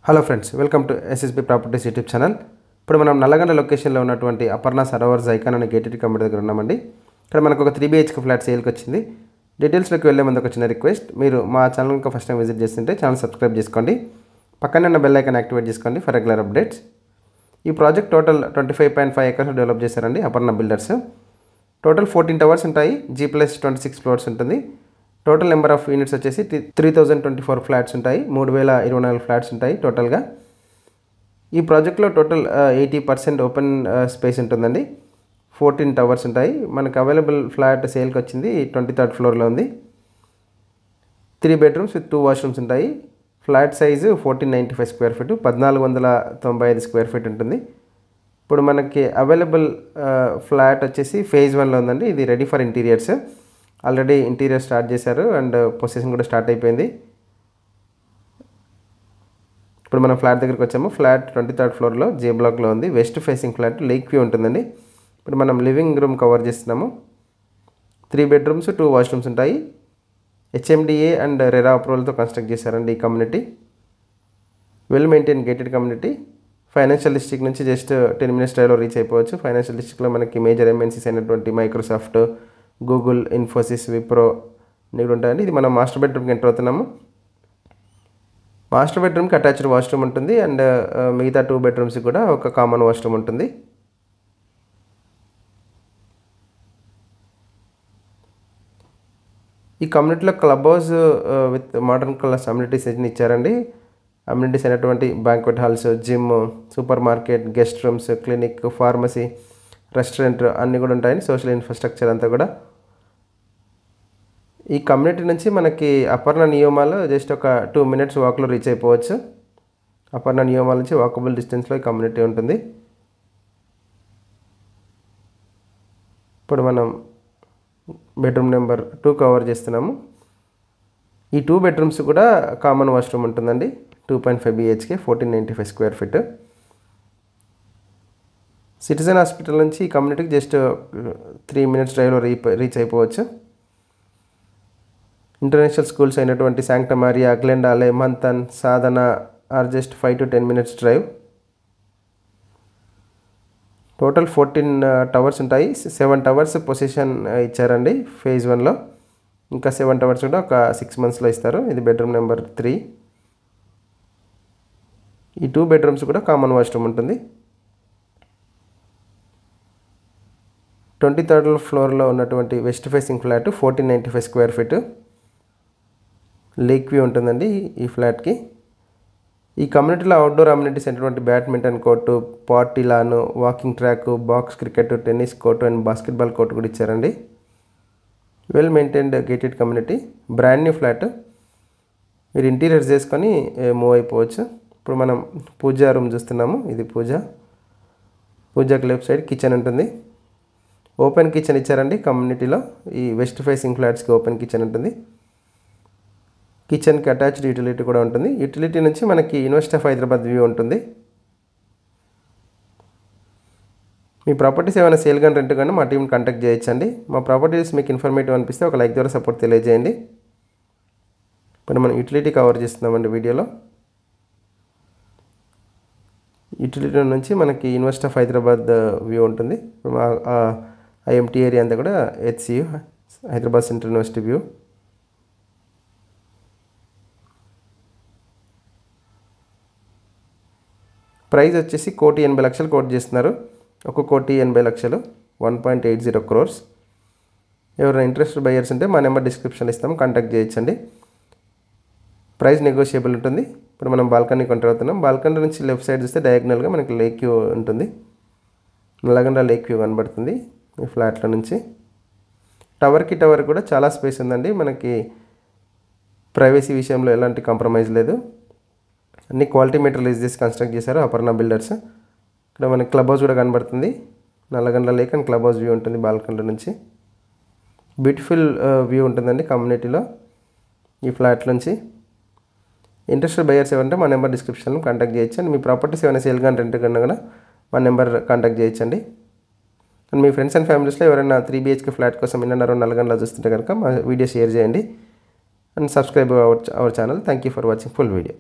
Hello friends, welcome to SSB properties YouTube channel. ఇప్పుడు మనం నల్లగొండ లొకేషన్లో ఉన్నటువంటి అపర్ణ సరోవర్స్ ఐకాన్ అనే గేటెడ్ కమ్యూనిటీ దగ్గర ఉన్నామండి. ఇక్కడ మనకు ఒక 3 BHK ఫ్లాట్ సేల్కి వచ్చింది. డీటెయిల్స్లోకి వెళ్ళే ముందు ఒక చిన్న రిక్వెస్ట్, మీరు మా ఛానల్ ఇంకా ఫస్ట్ టైం విజిట్ చేస్తుంటే ఛానల్ సబ్స్క్రైబ్ చేసుకోండి, పక్కనే ఉన్న బెల్ ఐకాన్ యాక్టివేట్ చేసుకోండి ఫర్ రెగ్యులర్ అప్డేట్స్. ఈ ప్రాజెక్ట్ టోటల్ 25.5 acres డెవలప్ చేశారండి అపర్ణ బిల్డర్స్. టోటల్ 14 towers ఉంటాయి, G+26 floors ఉంటుంది. టోటల్ నెంబర్ ఆఫ్ యూనిట్స్ వచ్చేసి 3024 ఫ్లాట్స్ ఉంటాయి, 3024 ఫ్లాట్స్ ఉంటాయి టోటల్గా. ఈ ప్రాజెక్ట్లో టోటల్ 80% ఓపెన్ స్పేస్ ఉంటుందండి. 14 towers ఉంటాయి. మనకు అవైలబుల్ ఫ్లాట్ సేల్కి వచ్చింది 23rd floorలో ఉంది. 3 bedrooms with 2 washrooms ఉంటాయి. Flat size 1495 square feet, 1495 square feet ఉంటుంది. ఇప్పుడు మనకి అవైలబుల్ ఫ్లాట్ వచ్చేసి phase 1లో ఉందండి. ఇది ready for interiors. Already interior start చేశారు అండ్ పొజిషన్ కూడా స్టార్ట్ అయిపోయింది. ఇప్పుడు మనం ఫ్లాట్ దగ్గరికి వచ్చాము. ఫ్లాట్ 23rd floorలో J బ్లాక్లో ఉంది. West facing flat, lake view ఉంటుందండి. ఇప్పుడు మనం లివింగ్ రూమ్ కవర్ చేస్తున్నాము. 3 bedrooms 2 washrooms ఉంటాయి. HMDA అండ్ రెరా అప్రూవల్తో కన్స్ట్రక్ట్ చేశారండి ఈ community. Well maintain gated community. Financial district నుంచి జస్ట్ 10 minutes డ్రైవ్లో రీచ్ అయిపోవచ్చు. ఫైనాన్షియల్ డిస్ట్రిక్ట్లో మనకి మేజర్ MNCs అయినటువంటి మైక్రోసాఫ్ట్, గూగుల్, ఇన్ఫోసిస్, విప్రో ఇక్కడ ఉంటాయండి. ఇది మనం మాస్టర్ బెడ్రూమ్కి ఎంటర్ అవుతున్నాము. మాస్టర్ బెడ్రూమ్కి అటాచ్డ్ వాష్రూమ్ ఉంటుంది అండ్ మిగతా 2 bedrooms కూడా ఒక కామన్ వాష్రూమ్ ఉంటుంది. ఈ కమ్యూనిటీలో club house with modern class amenities ఇచ్చారండి. అమ్యూనిటీస్ అయినటువంటి banquet halls, gym, super market, guest rooms, clinic, pharmacy, restaurant అన్నీ కూడా ఉంటాయండి. సోషల్ ఇన్ఫ్రాస్ట్రక్చర్ అంతా కూడా. ఈ కమ్యూనిటీ నుంచి మనకి అపర్ణ నియోమాలు జస్ట్ ఒక 2 minutes వాక్లో రీచ్ అయిపోవచ్చు. అపర్ణ నియోమాల నుంచి వాకబుల్ డిస్టెన్స్లో ఈ కమ్యూనిటీ ఉంటుంది. ఇప్పుడు మనం బెడ్రూమ్ నెంబర్ 2 కవర్ చేస్తున్నాము. ఈ 2 bedrooms కూడా కామన్ వాష్రూమ్ ఉంటుందండి. 2.5 BHK, 1495 square feet. Citizen hospital నుంచి ఈ కమ్యూనిటీకి జస్ట్ 3 minutes డ్రైవ్లో రీచ్ అయిపోవచ్చు. ఇంటర్నేషనల్ స్కూల్స్ అయినటువంటి Sancta Maria, Glendale, Manthan, Sadhana are just 5 to 10 minutes డ్రైవ్. టోటల్ 14 towers ఉంటాయి. 7 towers పొజిషన్ ఇచ్చారండి phase 1లో. ఇంకా 7 towers కూడా ఒక 6 monthsలో ఇస్తారు. ఇది బెడ్రూమ్ నెంబర్ 3. ఈ 2 bedrooms కూడా కామన్ వాష్రూమ్ ఉంటుంది. 23rd floorలో ఉన్నటువంటి west facing flat 1495 square feet. Lake view ఉంటుందండి ఈ ఫ్లాట్కి. ఈ కమ్యూనిటీలో అవుట్డోర్ అమ్యూనిటీస్ అయినటువంటి badminton court, party lawn, walking track, box cricket, tennis court and basketball court కూడా ఇచ్చారండి. Well maintained gated community, brand new flat. మీరు ఇంటీరియర్స్ చేసుకొని మూవ్ అయిపోవచ్చు. ఇప్పుడు మనం పూజా రూమ్ చూస్తున్నాము. ఇది పూజాకి లెఫ్ట్ సైడ్ కిచెన్ ఉంటుంది. ఓపెన్ కిచెన్ ఇచ్చారండి కమ్యూనిటీలో. ఈ వెస్ట్ ఫేసింగ్ ఫ్లాట్స్కి ఓపెన్ కిచెన్ ఉంటుంది. కిచెన్కి అటాచ్డ్ యూటిలిటీ కూడా ఉంటుంది. యూటిలిటీ నుంచి మనకి యూనివర్సిటీ ఆఫ్ హైదరాబాద్ వ్యూ ఉంటుంది. మీ ప్రాపర్టీస్ ఏమైనా సేల్ కానీ రెంట్ కానీ మా టీంని కాంటాక్ట్ చేయొచ్చండి. మా ప్రాపర్టీస్ మీకు ఇన్ఫర్మేటివ్ అనిపిస్తే ఒక లైక్ ద్వారా సపోర్ట్ తెలియజేయండి. ఇప్పుడు మనం యూటిలిటీ కవర్ చేస్తున్నామండి వీడియోలో. యూటిలిటీ నుంచి మనకి యూనివర్సిటీ ఆఫ్ హైదరాబాద్ వ్యూ ఉంటుంది. IMT ఏరియా అంతా కూడా HCU, Hyderabad central university view. Price వచ్చేసి 1,80,00,000 కోట్ చేస్తున్నారు. 1,80,00,000, 1.80 crores. ఎవరైనా ఇంట్రెస్టెడ్ బయర్స్ ఉంటే మా నెంబర్ డిస్క్రిప్షన్లో ఇస్తాము, కాంటాక్ట్ చేయొచ్చండి. ప్రైస్ నెగోషియబుల్ ఉంటుంది. ఇప్పుడు మనం బాల్కనీ ఎంటర్ అవుతున్నాం. బాల్కనీ నుంచి లెఫ్ట్ సైడ్ చూస్తే డయాగ్నల్గా మనకి లేక్ వ్యూ ఉంటుంది. నల్లగొండ లేక్ వ్యూ కనబడుతుంది ఈ ఫ్లాట్ల నుంచి. టవర్కి టవర్ కూడా చాలా స్పేస్ ఉందండి. మనకి ప్రైవసీ విషయంలో ఎలాంటి కాంప్రమైజ్ లేదు. అన్ని క్వాలిటీ మెటీరియల్ యూజ్ చేసి కన్స్ట్రక్ట్ చేశారు అపర్ణ బిల్డర్స్. ఇక్కడ మనకి క్లబ్ హౌస్ కూడా కనబడుతుంది. Nalgonda lake and club house view ఉంటుంది బాల్కనీ నుంచి. బ్యూటిఫుల్ వ్యూ ఉంటుందండి కమ్యూనిటీలో ఈ ఫ్లాట్ నుంచి. ఇంట్రెస్టెడ్ బయర్స్ ఏమంటే మా నెంబర్ డిస్క్రిప్షన్లో కాంటాక్ట్ చేయొచ్చు. అండ్ మీ ప్రాపర్టీస్ ఏమైనా సేల్ కానీ రెంట్ కన్నా కూడా మా నెంబర్ కాంటాక్ట్ చేయొచ్చండి. అండ్ మీ ఫ్రెండ్స్ అండ్ ఫ్యామిలీస్లో ఎవరైనా 3 BHK ఫ్లాట్ కోసం ఇన్నర్ నల్గొండలో చూస్తుంటే కనుక మా వీడియో షేర్ చేయండి and subscribe our channel. Thank you for watching full video.